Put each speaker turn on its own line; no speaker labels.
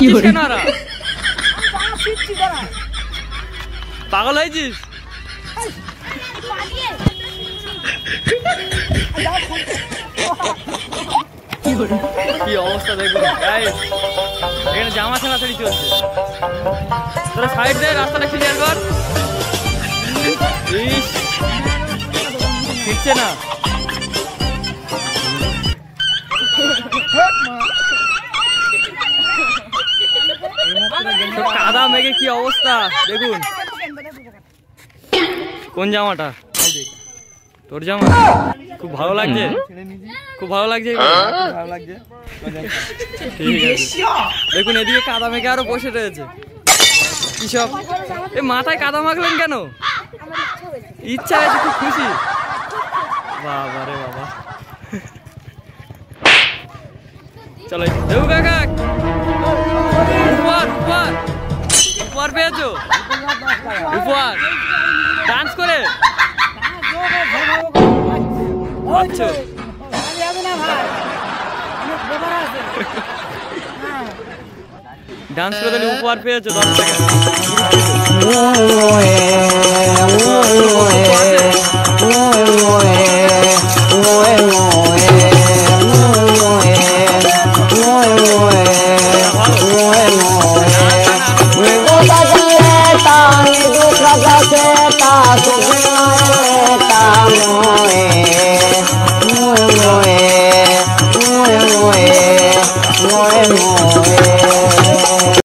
মারছিস কেন ওরা? পাগল হয়েছিস? কি অবস্থা দেখুন, এখানে জামা ছেঁড়াছাড়ি চলছে। তোরা সাইড দে, রাস্তাটা ক্লিয়ার কর। ফিরছে না। কাদা মেঘে কি অবস্থা দেখুন। কোন জামাটা? তোর জামা? খুব ভালো লাগছে, খুব ভালো লাগছে, ঠিক আছে। দেখুন এদিকে কাদা মেঘে আরো বসে রয়েছে। কি সব মাথায় কাদা মাখলেন কেন? ইচ্ছা হয়েছে, খুব খুশি। বাবা রে বাবা। চলো দেবু কাকা, উপহার উপহার উপহার পেয়েছো? উপহার ডান্স করে আচ্ছা, ডান্স করে দিলে উপহার পেয়েছো 10 টাকা।
Moe